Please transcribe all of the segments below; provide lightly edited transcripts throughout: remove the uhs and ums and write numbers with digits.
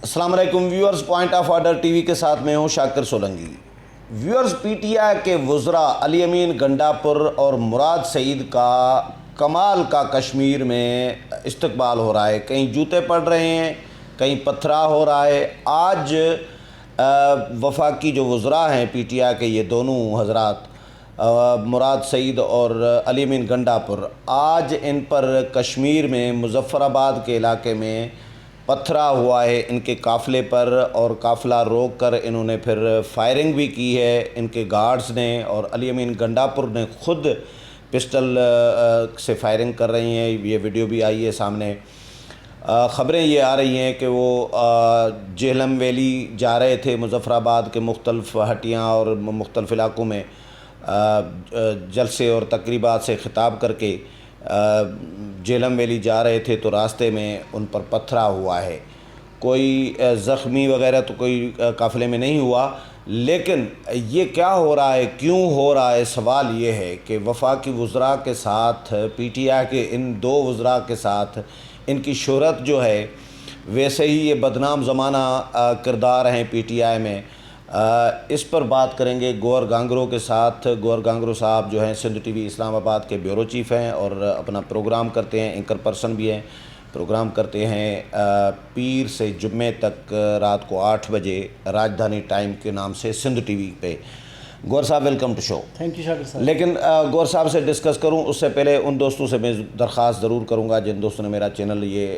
السلام علیکم viewers, point of order T V کے ساتھ میں ہوں Shakir Solangi. Viewers, P T I کے وزراء علی امین گنڈاپور اور مراد سعید کا کمال کا کشمیر میں استقبال ہو رہا ہے۔ کہیں جوتے پڑ رہے ہیں، کہیں پتھرا ہو رہا ہے۔ آج وفاقی جو وزراء ہیں پی ٹی آئی کے، یہ دونوں حضرات مراد سعید اور علی امین گنڈاپور، آج ان پر کشمیر میں مظفر آباد کے علاقے میں پتھرا ہوا ہے ان کے قافلے پر، اور قافلہ روک کر انہوں نے پھر فائرنگ بھی کی ہے ان کے گارڈز نے، اور علی امین گنڈاپور نے خود پسٹل سے فائرنگ کر رہی ہیں۔ یہ ویڈیو بھی آئی ہے سامنے۔ خبریں یہ آ رہی ہیں کہ وہ جہلم ویلی جا رہے تھے، مظفر آباد کے مختلف ہٹیاں اور مختلف علاقوں میں جلسے اور تقریبات سے خطاب کر کے جہلم ویلی جا رہے تھے، تو راستے میں ان پر پتھرا ہوا ہے۔ کوئی زخمی وغیرہ تو کوئی قافلے میں نہیں ہوا، لیکن یہ کیا ہو رہا ہے، کیوں ہو رہا ہے؟ سوال یہ ہے کہ وفاقی وزراء کے ساتھ پی ٹی آئی کے ان دو وزراء کے ساتھ ان کی شہرت جو ہے، ویسے ہی یہ بدنام زمانہ کردار ہیں پی ٹی آئی میں۔ اس پر بات کریں گے گوہر گانگرو کے ساتھ۔ گوہر گانگرو صاحب جو ہیں سندھ ٹی وی اسلام آباد کے بیورو چیف ہیں اور اپنا پروگرام کرتے ہیں، اینکر پرسن بھی ہیں، پروگرام کرتے ہیں پیر سے جمعے تک رات کو 8 بجے راجدھانی ٹائم کے نام سے سندھ ٹی وی پہ۔ گوہر صاحب، welcome to show. Thank you Shakir صاحب۔ لیکن گوہر صاحب سے ڈسکس کروں اس سے پہلے ان دوستوں سے میں درخواست ضرور کروں گا جن دوستوں نے میرا چینل یہ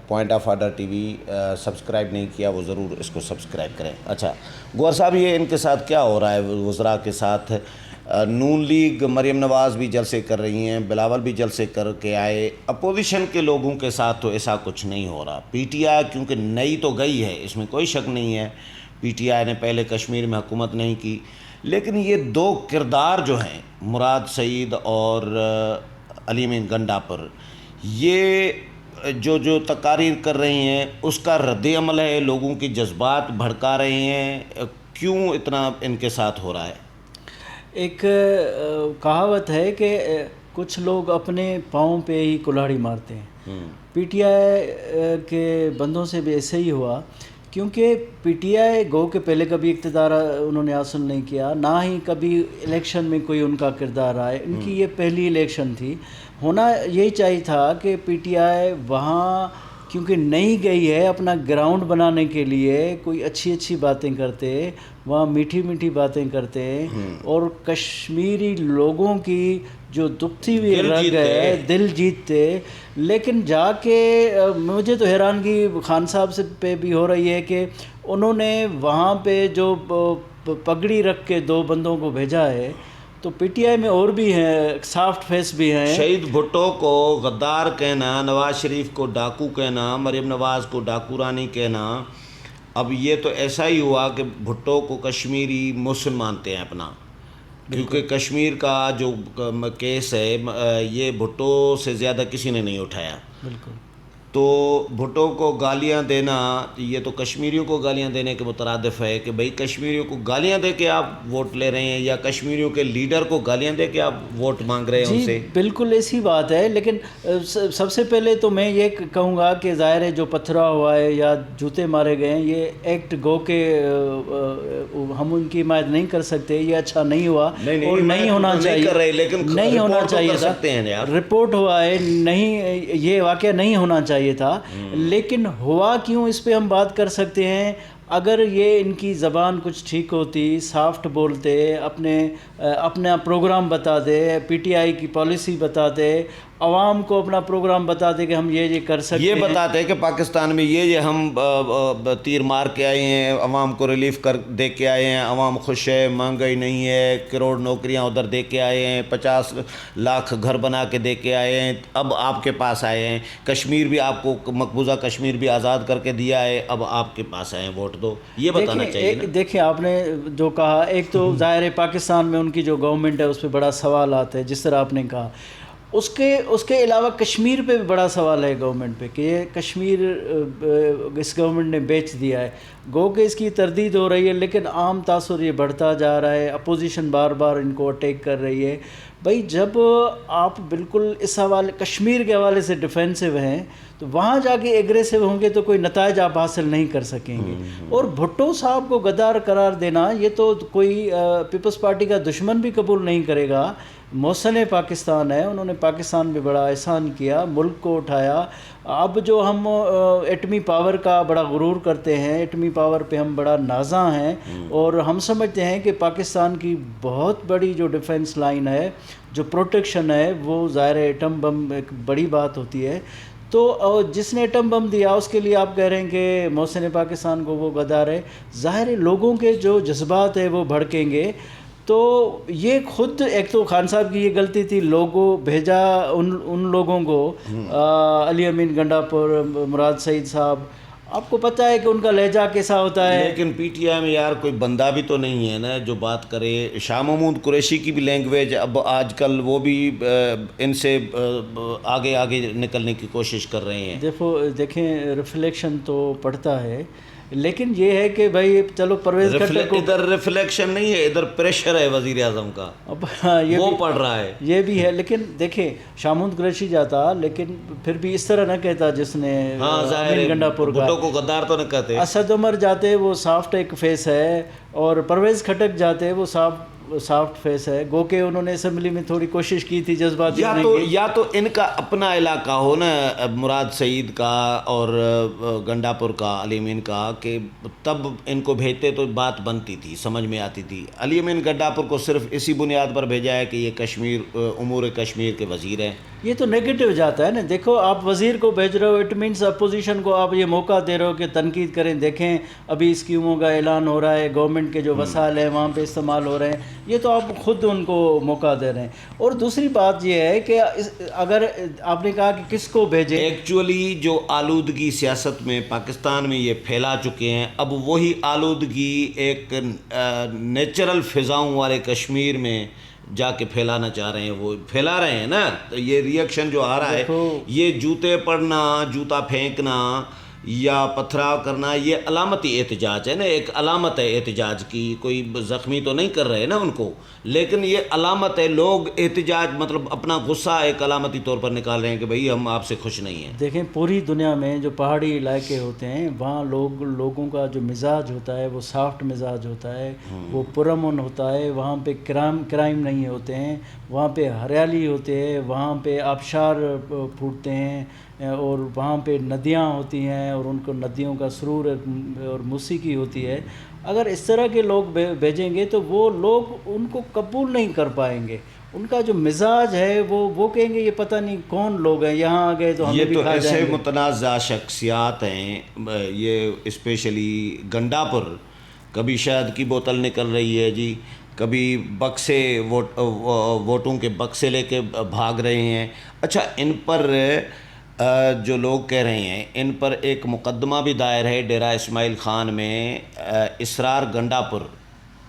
point of order T we subscribe نہیں کیا، وہ ضرور اس کو سبسکرائب کریں۔ اچھا گوہر صاحب، یہ ان کے ساتھ کیا ہو رہا ہے وزراء کے ساتھ؟ نون لیگ مریم نواز بھی جلسے کر رہی ہیں، بلاول بھی جلسے کر کے آئے، اپوزیشن کے لوگوں کے ساتھ تو ایسا کچھ نہیں ہو رہا۔ پی ٹی آئی کیونکہ نئی تو گئی ہے، اس میں کوئی شک نہیں ہے، پی ٹی آئی نے پہلے کشمیر میں حکومت نہیں کی، لیکن یہ دو کردار جو ہیں مراد سعید اور علی امین گنڈاپور، یہ جو تقاریر کر رہی ہیں اس کا رد عمل ہے، لوگوں کی جذبات بھڑکا رہے ہیں، کیوں اتنا ان کے ساتھ ہو رہا ہے؟ ایک کہاوت ہے کہ کچھ لوگ اپنے پاؤں پہ ہی کلہاڑی مارتے ہیں۔ پی ٹی آئی کے بندوں سے بھی ایسے ہی ہوا، کیونکہ پی ٹی آئی گو کہ پہلے کبھی اقتدار انہوں نے حاصل نہیں کیا، نہ ہی کبھی الیکشن میں کوئی ان کا کردار آئے، ان کی یہ پہلی الیکشن تھی۔ ہونا یہی چاہیے تھا کہ پی ٹی آئی وہاں کیونکہ نہیں گئی ہے، اپنا گراؤنڈ بنانے کے لیے کوئی اچھی باتیں کرتے، وہاں میٹھی میٹھی باتیں کرتے، اور کشمیری لوگوں کی جو دکھتی ہوئی رگ ہے دل جیتتے۔ لیکن جا کے مجھے تو حیرانگی خان صاحب سے پہ بھی ہو رہی ہے کہ انہوں نے وہاں پہ جو پگڑی رکھ کے دو بندوں کو بھیجا ہے، تو پی ٹی آئی میں اور بھی ہیں، سافٹ فیس بھی ہیں۔ شہید بھٹو کو غدار کہنا، نواز شریف کو ڈاکو کہنا، مریم نواز کو ڈاکو رانی کہنا، اب یہ تو ایسا ہی ہوا کہ بھٹو کو کشمیری مسلم مانتے ہیں اپنا، کیونکہ کشمیر کا جو کیس ہے یہ بھٹو سے زیادہ کسی نے نہیں اٹھایا۔ بالکل۔ تو بھٹو کو گالیاں دینا، یہ تو کشمیریوں کو گالیاں دینے کے مترادف ہے کہ بھئی کشمیریوں کو گالیاں دے کے آپ ووٹ لے رہے ہیں، یا کشمیریوں کے لیڈر کو گالیاں دے کے آپ ووٹ مانگ رہے ہیں ان سے؟ بالکل ایسی بات ہے، لیکن سب سے پہلے تو میں یہ کہوں گا کہ ظاہر ہے جو پتھرا ہوا ہے یا جوتے مارے گئے ہیں، یہ ایکٹ گو کہ ہم ان کی حمایت نہیں کر سکتے، یہ اچھا نہیں ہوا اور نہیں ہونا چاہیے، نہیں ہونا چاہیے تھا، رپورٹ ہوا ہے، نہیں، یہ واقعہ نہیں ہونا چاہیے تھا۔ لیکن ہوا کیوں، اس پہ ہم بات کر سکتے ہیں۔ اگر یہ ان کی زبان کچھ ٹھیک ہوتی، سافٹ بولتے، اپنا پروگرام بتا دے، پی ٹی آئی کی پالیسی بتا دے، عوام کو اپنا پروگرام بتا دے کہ ہم یہ کر سکتے ہیں، یہ بتاتے ہیں کہ پاکستان میں یہ ہم تیر مار کے آئے ہیں، عوام کو ریلیف کر دے کے آئے ہیں، عوام خوش ہے، مہنگائی نہیں ہے، کروڑ نوکریاں ادھر دے کے آئے ہیں، 50 لاکھ گھر بنا کے دے کے آئے ہیں، اب آپ کے پاس آئے ہیں، کشمیر بھی آپ کو مقبوضہ کشمیر بھی آزاد کر کے دیا ہے، اب آپ کے پاس آئے ہیں، ووٹ دو، یہ بتانا چاہیے نا۔ دیکھیں آپ نے جو کہا، ایک تو ظاہر ہے پاکستان میں ان کی جو گورنمنٹ ہے اس پہ بڑا سوال آتا ہے، جس طرح آپ نے کہا اس کے علاوہ کشمیر پہ بھی بڑا سوال ہے گورنمنٹ پہ کہ یہ کشمیر اس گورنمنٹ نے بیچ دیا ہے. گو کہ اس کی تردید ہو رہی ہے لیکن عام تاثر یہ بڑھتا جا رہا ہے. اپوزیشن بار بار ان کو اٹیک کر رہی ہے. بھائی جب آپ بالکل اس حوالے کشمیر کے حوالے سے ڈیفینسو ہیں تو وہاں جا کے ایگریسو ہوں گے تو کوئی نتائج آپ حاصل نہیں کر سکیں گے. اور بھٹو صاحب کو غدار قرار دینا یہ تو کوئی پیپلز پارٹی کا دشمن بھی قبول نہیں کرے گا. محسن پاکستان ہے, انہوں نے پاکستان پہ بڑا احسان کیا, ملک کو اٹھایا. اب جو ہم ایٹمی پاور کا بڑا غرور کرتے ہیں, ایٹمی پاور پہ ہم بڑا نازاں ہیں اور ہم سمجھتے ہیں کہ پاکستان کی بہت بڑی جو ڈیفنس لائن ہے, جو پروٹیکشن ہے, وہ ظاہر ایٹم بم ایک بڑی بات ہوتی ہے. تو جس نے ایٹم بم دیا اس کے لیے آپ کہہ رہے ہیں کہ محسن پاکستان کو وہ غدار ہے. ظاہر ہے لوگوں کے جو جذبات ہیں وہ بھڑکیں گے. تو یہ خود ایک تو خان صاحب کی یہ غلطی تھی, لوگوں بھیجا ان لوگوں کو, علی امین گنڈاپور, مراد سعید صاحب, آپ کو پتہ ہے کہ ان کا لہجہ کیسا ہوتا ہے. لیکن پی ٹی آئی میں یار کوئی بندہ بھی تو نہیں ہے نا جو بات کرے. شاہ محمود قریشی کی بھی لینگویج اب آج کل وہ بھی ان سے آگے نکلنے کی کوشش کر رہے ہیں. دیکھیں ریفلیکشن تو پڑتا ہے لیکن یہ ہے کہ بھائی چلو پرویز کھٹر کو ادھر ریفلیکشن نہیں ہے, ادھر پریشر ہے وزیر اعظم کا, وہ پڑھ رہا ہے. یہ بھی ہے لیکن دیکھیں شاہ محمود قریشی جاتا لیکن پھر بھی اس طرح نہ کہتا جس نے امین گنڈاپور کا. بھٹو کو غدار تو نہ کہتے. اسد عمر جاتے وہ سافٹ ایک فیس ہے اور پرویز کھٹک جاتے وہ سافٹ فیس ہے. گو کہ انہوں نے اسمبلی میں تھوڑی کوشش کی تھی جذباتی یا تو ان کا اپنا علاقہ ہو نا, مراد سعید کا اور گنڈاپور کا, علی امین کا, کہ تب ان کو بھیجتے تو بات بنتی تھی, سمجھ میں آتی تھی. علی امین گنڈاپور کو صرف اسی بنیاد پر بھیجا ہے کہ یہ کشمیر امور کشمیر کے وزیر ہیں. یہ تو نیگیٹو جاتا ہے نا. دیکھو آپ وزیر کو بھیج رہے ہو, اٹ مینس اپوزیشن کو آپ یہ موقع دے رہے ہو کہ تنقید کریں. دیکھیں ابھی اسکیموں کا اعلان ہو رہا ہے, گورنمنٹ کے جو وسائل ہیں وہاں پہ استعمال ہو رہے ہیں, یہ تو آپ خود ان کو موقع دے رہے ہیں. اور دوسری بات یہ ہے کہ اگر آپ نے کہا کہ کس کو بھیجیں, ایکچولی جو آلودگی سیاست میں پاکستان میں یہ پھیلا چکے ہیں, اب وہی آلودگی ایک نیچرل فضاؤں والے کشمیر میں جا کے پھیلانا چاہ رہے ہیں, وہ پھیلا رہے ہیں نا. تو یہ ری ایکشن جو آ رہا ہے, یہ جوتے پڑنا, جوتا پھینکنا یا پتھراؤ کرنا, یہ علامتی احتجاج ہے نا, ایک علامت ہے احتجاج کی. کوئی زخمی تو نہیں کر رہے نا ان کو, لیکن یہ علامت ہے. لوگ احتجاج مطلب اپنا غصہ ایک علامتی طور پر نکال رہے ہیں کہ بھئی ہم آپ سے خوش نہیں ہیں. دیکھیں پوری دنیا میں جو پہاڑی علاقے ہوتے ہیں وہاں لوگوں کا جو مزاج ہوتا ہے وہ سافٹ مزاج ہوتا ہے, وہ پرامن ہوتا ہے. وہاں پہ کرائم نہیں ہوتے ہیں, وہاں پہ ہریالی ہوتے ہیں, وہاں پہ آبشار پھوٹتے ہیں اور وہاں پہ ندیاں ہوتی ہیں اور ان کو ندیوں کا سرور اور موسیقی ہوتی ہے. اگر اس طرح کے لوگ بھیجیں گے تو وہ لوگ ان کو قبول نہیں کر پائیں گے. ان کا جو مزاج ہے وہ کہیں گے یہ پتہ نہیں کون لوگ ہیں, یہاں آ گئے تو ہمیں بھی کھا جائیں گے. یہ تو ایسے متنازع شخصیات ہیں. یہ اسپیشلی گنڈاپور, کبھی شہد کی بوتل نکل رہی ہے جی, کبھی بکسے ووٹوں کے بکسے لے کے بھاگ رہے ہیں. اچھا, ان پر جو لوگ کہہ رہے ہیں ان پر ایک مقدمہ بھی دائر ہے ڈیرہ اسماعیل خان میں. اسرار گنڈاپور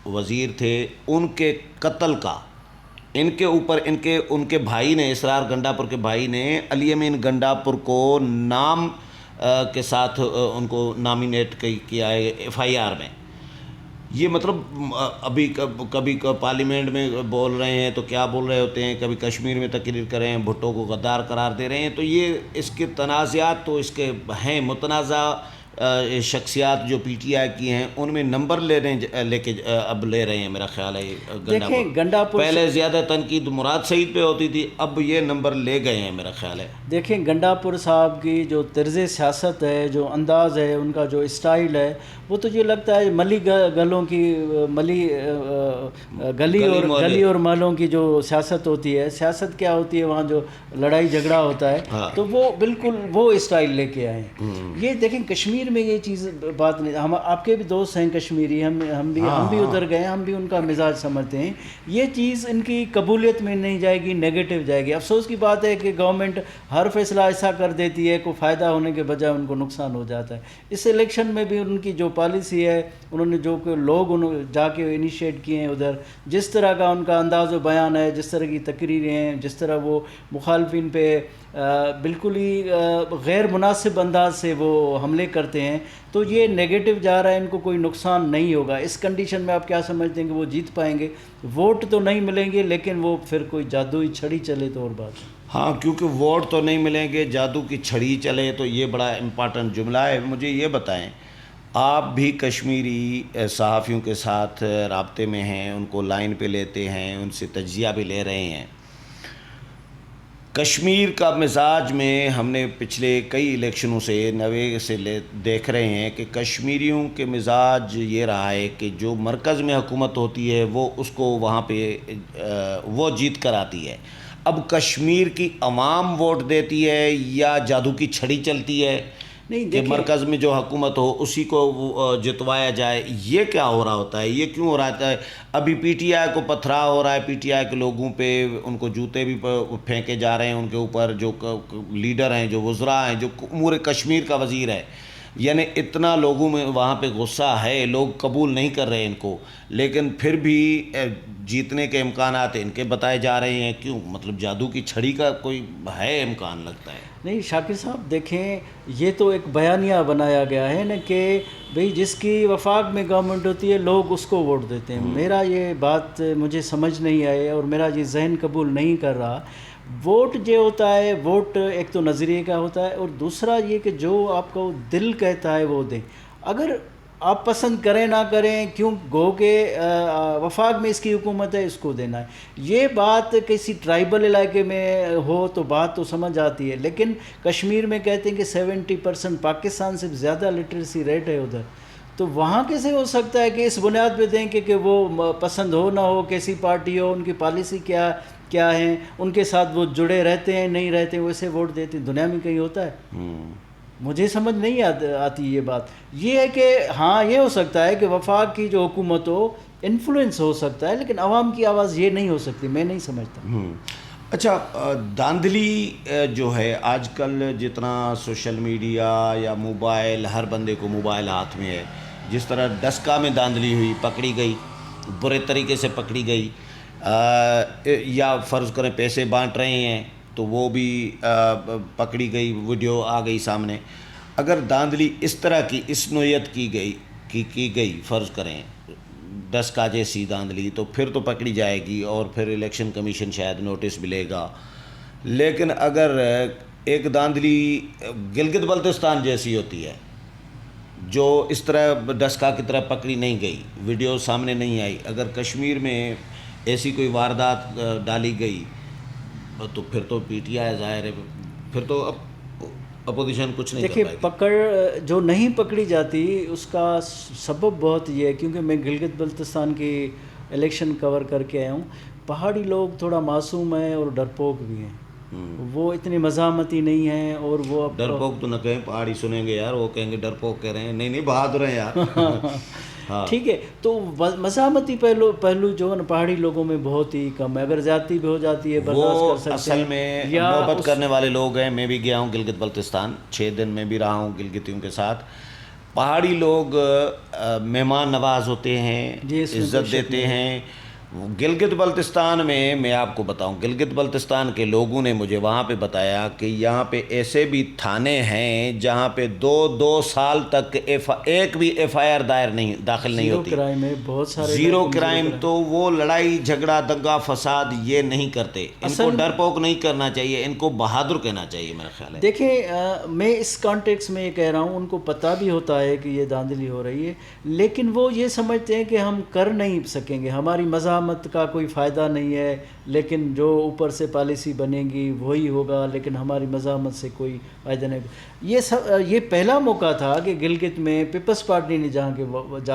وزیر تھے, ان کے قتل کا ان کے اوپر ان کے بھائی نے, اسرار گنڈاپور کے بھائی نے علی امین گنڈاپور کو نام کے ساتھ ان کو نامینیٹ کیا ہے ایف آئی آر میں. یہ مطلب ابھی کبھی پارلیمنٹ میں بول رہے ہیں تو کیا بول رہے ہوتے ہیں, کبھی کشمیر میں تقریر کر رہے ہیں, بھٹو کو غدار قرار دے رہے ہیں. تو یہ اس کے تنازعات تو اس کے ہیں. متنازع شخصیات جو پی ٹی آئی کی ہیں ان میں نمبر لے رہے ہیں میرا خیال ہے. گنڈاپور پہلے زیادہ تنقید مراد سعید پہ ہوتی تھی, اب یہ نمبر لے گئے ہیں میرا خیال ہے. دیکھیں گنڈاپور صاحب کی جو طرز سیاست ہے, جو انداز ہے, ان کا جو اسٹائل ہے, وہ تو یہ لگتا ہے گلی اور محلوں کی جو سیاست ہوتی ہے. سیاست کیا ہوتی ہے وہاں, جو لڑائی جھگڑا ہوتا ہے, تو وہ بالکل وہ اسٹائل لے کے آئے ہیں. یہ دیکھیں کشمیر کشمیر میں یہ چیز بات نہیں. ہم آپ کے بھی دوست ہیں کشمیری, ہم بھی ادھر گئے, ہم بھی ان کا مزاج سمجھتے ہیں. یہ چیز ان کی قبولیت میں نہیں جائے گی, نیگیٹو جائے گی. افسوس کی بات ہے کہ گورنمنٹ ہر فیصلہ ایسا کر دیتی ہے کو فائدہ ہونے کے بجائے ان کو نقصان ہو جاتا ہے. اس الیکشن میں بھی ان کی جو پالیسی ہے, انہوں نے جو کہ لوگ جا کے انیشیٹ کیے ہیں ادھر, جس طرح کا ان کا انداز و بیان ہے, جس طرح کی تقریریں ہیں, جس طرح وہ مخالفین پہ بالکل ہی غیر مناسب انداز سے وہ حملے کرتے ہیں, تو یہ نیگیٹو جا رہا ہے. ان کو کوئی نقصان نہیں ہوگا. اس کنڈیشن میں آپ کیا سمجھتے ہیں کہ وہ جیت پائیں گے؟ ووٹ تو نہیں ملیں گے, لیکن وہ پھر کوئی جادوئی چھڑی چلے تو اور بات ہے. ہاں, کیونکہ ووٹ تو نہیں ملیں گے, جادو کی چھڑی چلے, تو یہ بڑا امپارٹنٹ جملہ ہے. مجھے یہ بتائیں, آپ بھی کشمیری صحافیوں کے ساتھ رابطے میں ہیں, ان کو لائن پہ لیتے ہیں, ان سے تجزیہ بھی لے رہے ہیں. کشمیر کا مزاج میں ہم نے پچھلے کئی الیکشنوں سے دیکھ رہے ہیں کہ کشمیریوں کے مزاج یہ رہا ہے کہ جو مرکز میں حکومت ہوتی ہے وہ اس کو وہاں پہ وہ جیت کر آتی ہے. اب کشمیر کی عوام ووٹ دیتی ہے یا جادو کی چھڑی چلتی ہے کہ مرکز میں جو حکومت ہو اسی کو جتوایا جائے؟ یہ کیا ہو رہا ہوتا ہے, یہ کیوں ہو رہا ہے؟ ابھی پی ٹی آئی کو پتھرا ہو رہا ہے, پی ٹی آئی کے لوگوں پہ ان کو جوتے بھی پھینکے جا رہے ہیں ان کے اوپر, جو لیڈر ہیں, جو وزراء ہیں, جو امور کشمیر کا وزیر ہے. یعنی اتنا لوگوں میں وہاں پہ غصہ ہے, لوگ قبول نہیں کر رہے ان کو, لیکن پھر بھی جیتنے کے امکانات ان کے بتائے جا رہے ہیں. کیوں؟ مطلب جادو کی چھڑی کا کوئی ہے امکان لگتا ہے. نہیں شاکر صاحب, دیکھیں یہ تو ایک بیانیہ بنایا گیا ہے نا کہ بھئی جس کی وفاق میں گورنمنٹ ہوتی ہے لوگ اس کو ووٹ دیتے ہیں. میرا یہ بات مجھے سمجھ نہیں آئے اور میرا یہ ذہن قبول نہیں کر رہا. ووٹ جو ہوتا ہے, ووٹ ایک تو نظریے کا ہوتا ہے, اور دوسرا یہ کہ جو آپ کو دل کہتا ہے وہ دیں. اگر آپ پسند کریں نہ کریں, کیوں گو کہ وفاق میں اس کی حکومت ہے, اس کو دینا ہے. یہ بات کسی ٹرائبل علاقے میں ہو تو بات تو سمجھ آتی ہے, لیکن کشمیر میں کہتے ہیں کہ 70% پاکستان سے زیادہ لٹریسی ریٹ ہے ادھر, تو وہاں کیسے ہو سکتا ہے کہ اس بنیاد پہ دیں کہ وہ پسند ہو نہ ہو, کیسی پارٹی ہو, ان کی پالیسی کیا ہیں, ان کے ساتھ وہ جڑے رہتے ہیں نہیں رہتے ہیں, ویسے ووٹ دیتے ہیں. دنیا میں کہیں ہوتا ہے؟ مجھے سمجھ نہیں آتی یہ بات. یہ ہے کہ ہاں یہ ہو سکتا ہے کہ وفاق کی جو حکومت ہو انفلوئنس ہو سکتا ہے, لیکن عوام کی آواز یہ نہیں ہو سکتی, میں نہیں سمجھتا. اچھا, دھاندلی جو ہے آج کل جتنا سوشل میڈیا یا موبائل, ہر بندے کو موبائل ہاتھ میں ہے. جس طرح ڈسکا میں دھاندلی ہوئی, پکڑی گئی, برے طریقے سے پکڑی گئی, یا فرض کریں پیسے بانٹ رہے ہیں تو وہ بھی پکڑی گئی, ویڈیو آ گئی سامنے. اگر دھاندلی اس طرح کی اس نوعیت کی گئی فرض کریں ڈسکا جیسی دھاندلی, تو پھر تو پکڑی جائے گی اور پھر الیکشن کمیشن شاید نوٹس ملے گا. لیکن اگر ایک دھاندلی گلگت بلتستان جیسی ہوتی ہے جو اس طرح ڈسکا کی طرح پکڑی نہیں گئی, ویڈیو سامنے نہیں آئی, اگر کشمیر میں ایسی کوئی واردات ڈالی گئی تو پھر تو پی ٹی آئی ظاہر ہے, پھر تو اپوزیشن کچھ نہیں کر پائے گی. دیکھیے پکڑ جو نہیں پکڑی جاتی اس کا سبب بہت یہ ہے, کیونکہ میں گلگت بلتستان کی الیکشن کور کر کے آیا ہوں. پہاڑی لوگ تھوڑا معصوم ہیں اور ڈرپوک بھی ہیں, وہ اتنی مزاحمتی نہیں ہیں. اور وہ ڈرپوک تو نہ کہیں, پہاڑی سنیں گے یار, وہ کہیں گے ڈرپوک کہہ رہے ہیں. نہیں بہادر ہیں یار. ٹھیک ہے, تو مزاحمتی پہلو جو ہے نا پہاڑی لوگوں میں بہت ہی کم ہے. اگر زیادتی بھی ہو جاتی ہے برداشت کر سکتے ہیں. اصل میں محبت کرنے والے لوگ ہیں. میں بھی گیا ہوں گلگت بلتستان, 6 دن میں بھی رہا ہوں گلگتیوں کے ساتھ. پہاڑی لوگ مہمان نواز ہوتے ہیں, عزت دیتے ہیں. گلگت بلتستان میں آپ کو بتاؤں, گلگت بلتستان کے لوگوں نے مجھے وہاں پہ بتایا کہ یہاں پہ ایسے بھی تھانے ہیں جہاں پہ 2 سال تک ایک بھی ایف آئی آر داخل نہیں ہوتی. Zero crime. تو وہ لڑائی جھگڑا دنگا فساد یہ نہیں کرتے. ان کو ڈرپوک نہیں کرنا چاہیے, ان کو بہادر کہنا چاہیے میرا خیال ہے. دیکھیں میں اس کانٹیکس میں یہ کہہ رہا ہوں, ان کو پتہ بھی ہوتا ہے کہ یہ دھاندلی ہو رہی ہے, لیکن وہ یہ سمجھتے ہیں کہ ہم کر نہیں سکیں گے, ہماری مزاحمت مزاحمت کا کوئی فائدہ نہیں ہے، لیکن جو اوپر سے پالیسی بنے گی وہی ہوگا، لیکن ہماری مزاحمت سے کوئی فائدہ نہیں. یہ پہلا موقع تھا کہ گلگت میں پیپلز پارٹی نے جا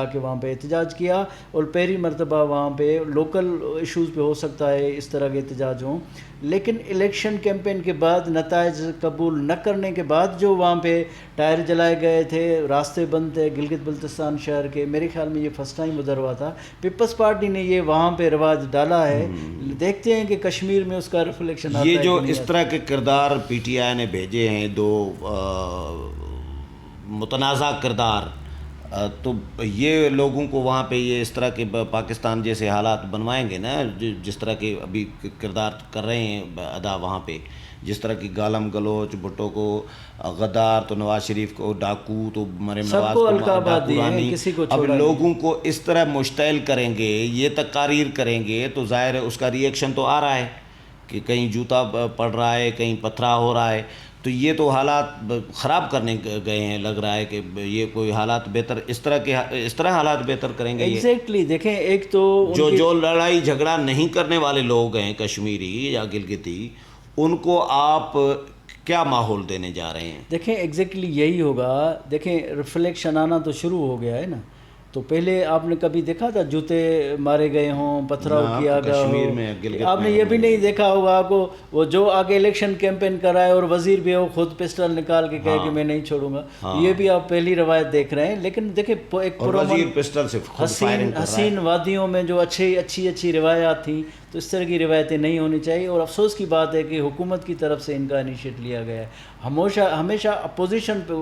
کے وہاں پہ احتجاج کیا، اور پہلی مرتبہ وہاں پہ لوکل ایشوز پہ ہو سکتا ہے اس طرح کے احتجاج ہوں. لیکن الیکشن کیمپین کے بعد نتائج قبول نہ کرنے کے بعد جو وہاں پہ ٹائر جلائے گئے تھے، راستے بند تھے گلگت بلتستان شہر کے، میرے خیال میں یہ فرسٹ ٹائم ادھر ہوا تھا. پیپلز پارٹی نے یہ وہاں پہ رواج ڈالا ہے. دیکھتے ہیں کہ کشمیر میں اس کا ریفلیکشن آتا ہے. یہ جو اس طرح کے کردار پی ٹی آئی نے بھیجے ہیں، دو متنازع کردار، تو یہ لوگوں کو وہاں پہ یہ اس طرح کے پاکستان جیسے حالات بنوائیں گے نا، جس طرح کے ابھی کردار کر رہے ہیں ادا وہاں پہ، جس طرح کی گالم گلوچ، بھٹو کو غدار، تو نواز شریف کو ڈاکو، تو مریم نواز کو ڈاکورانی. اب لوگوں کو اس طرح مشتعل کریں گے، یہ تقاریر کریں گے، تو ظاہر ہے اس کا ری ایکشن تو آ رہا ہے کہ کہیں جوتا پڑ رہا ہے، کہیں پتھرا ہو رہا ہے. تو یہ تو حالات خراب کرنے گئے ہیں. لگ رہا ہے کہ یہ کوئی حالات بہتر اس طرح حالات بہتر کریں گے. ایگزیکٹلی دیکھیں، ایک تو جو لڑائی جھگڑا نہیں کرنے والے لوگ ہیں کشمیری یا گلگتی، ان کو آپ کیا ماحول دینے جا رہے ہیں؟ دیکھیں ایگزیکٹلی یہی ہوگا. دیکھیں ریفلیکشن آنا تو شروع ہو گیا ہے نا. تو پہلے آپ نے کبھی دیکھا تھا جوتے مارے گئے ہوں، پتھراؤ کیا گیا ہو؟ آپ نے یہ بھی نہیں دیکھا ہوگا آپ کو وہ جو آگے الیکشن کیمپین کر رہا ہے اور وزیر بھی وہ خود پسٹل نکال کے کہے کہ میں نہیں چھوڑوں گا. یہ بھی آپ پہلی روایت دیکھ رہے ہیں. لیکن دیکھیں ایک حسین وادیوں میں جو اچھی روایات تھیں، تو اس طرح کی روایتیں نہیں ہونی چاہیے. اور افسوس کی بات ہے کہ حکومت کی طرف سے ان کا انیشیٹ لیا گیا ہے. ہمیشہ اپوزیشن پہ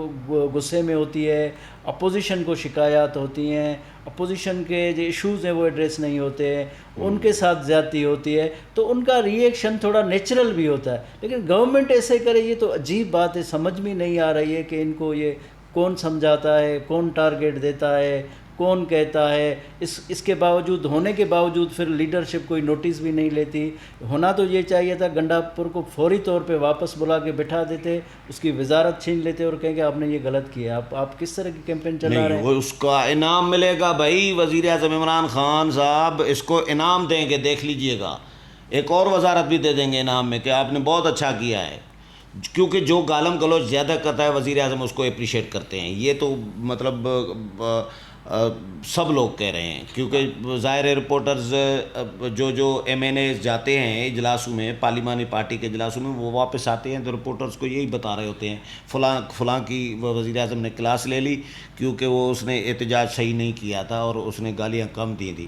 غصے میں ہوتی ہے، اپوزیشن کو شکایات ہوتی ہیں، اپوزیشن کے جو ایشوز ہیں وہ ایڈریس نہیں ہوتے ہیں، ان کے ساتھ زیادتی ہوتی ہے، تو ان کا ری ایکشن تھوڑا نیچرل بھی ہوتا ہے. لیکن گورنمنٹ ایسے کرے یہ تو عجیب بات ہے. سمجھ میں نہیں آ رہی ہے کہ ان کو یہ کون سمجھاتا ہے، کون ٹارگیٹ دیتا ہے، کون کہتا ہے. اس کے باوجود ہونے کے باوجود پھر لیڈرشپ کوئی نوٹس بھی نہیں لیتی. ہونا تو یہ چاہیے تھا گنڈاپور کو فوری طور پہ واپس بلا کے بٹھا دیتے، اس کی وزارت چھین لیتے اور کہیں کہ آپ نے یہ غلط کیا. آپ کس طرح کی کیمپین چلا رہے ہیں؟ وہ اس کا انعام ملے گا بھائی. وزیر اعظم عمران خان صاحب اس کو انعام دیں گے، دیکھ لیجئے گا. ایک اور وزارت بھی دے دیں گے انعام میں کہ آپ نے بہت اچھا کیا ہے. کیونکہ جو گالم گلوچ زیادہ کرتا ہے وزیر اعظم اس کو اپریشیٹ کرتے ہیں. یہ تو مطلب سب لوگ کہہ رہے ہیں، کیونکہ ظاہر رپورٹرز جو ایم این اے جاتے ہیں اجلاسوں میں، پارلیمانی پارٹی کے اجلاسوں میں، وہ واپس آتے ہیں تو رپورٹرز کو یہی بتا رہے ہوتے ہیں فلاں کی وزیر اعظم نے کلاس لے لی کیونکہ وہ اس نے احتجاج صحیح نہیں کیا تھا اور اس نے گالیاں کم دی تھی.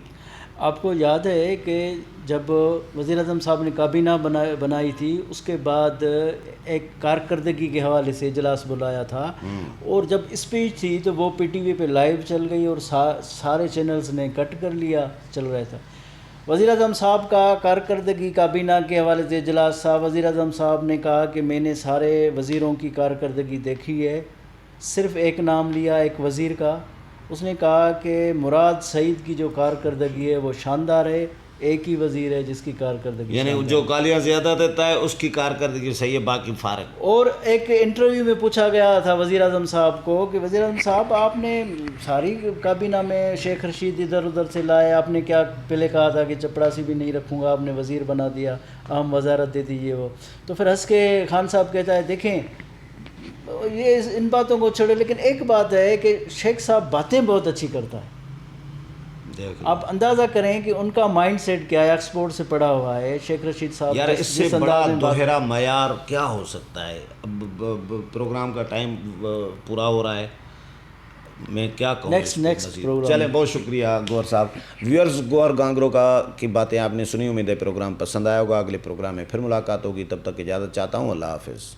آپ کو یاد ہے کہ جب وزیر اعظم صاحب نے کابینہ بنائی تھی، اس کے بعد ایک کارکردگی کے حوالے سے اجلاس بلایا تھا، اور جب اسپیچ تھی تو وہ پی ٹی وی پہ لائیو چل گئی اور سارے چینلز نے کٹ کر لیا، چل رہا تھا. وزیر اعظم صاحب کا کارکردگی کابینہ کے حوالے سے اجلاس تھا. وزیر اعظم صاحب نے کہا کہ میں نے سارے وزیروں کی کارکردگی دیکھی ہے، صرف ایک نام لیا ایک وزیر کا. اس نے کہا کہ مراد سعید کی جو کارکردگی ہے وہ شاندار ہے، ایک ہی وزیر ہے جس کی کارکردگی یعنی جو گالیاں زیادہ دیتا ہے اس کی کارکردگی صحیح ہے، باقی فارغ. اور ایک انٹرویو میں پوچھا گیا تھا وزیر اعظم صاحب کو کہ وزیر اعظم صاحب آپ نے ساری کابینہ میں شیخ رشید ادھر ادھر سے لائے، آپ نے کیا پہلے کہا تھا کہ چپڑاسی بھی نہیں رکھوں گا، آپ نے وزیر بنا دیا، اہم وزارت دے دی یہ وہ. تو پھر ہنس کے خان صاحب کہتا ہے دیکھیں یہ ان باتوں کو چھوڑے، لیکن ایک بات ہے کہ شیخ صاحب باتیں بہت اچھی کرتا ہے. آپ اندازہ کریں کہ ان کا مائنڈ سیٹ کیا ہے، ایکسپورٹ سے پڑا ہوا ہے شیخ رشید صاحب. یار اس سے بڑا دوہرا معیار کیا ہو سکتا ہے؟ اب پروگرام کا ٹائم پورا ہو رہا ہے، میں کیا کہوں. Next program. چلیں، بہت شکریہ گوہر صاحب. ویورز، گوہر گانگرو کی باتیں آپ نے سنی، امید ہے پروگرام پسند آیا ہوگا. اگلے پروگرام میں پھر ملاقات ہوگی، تب تک اجازت چاہتا ہوں. اللہ حافظ.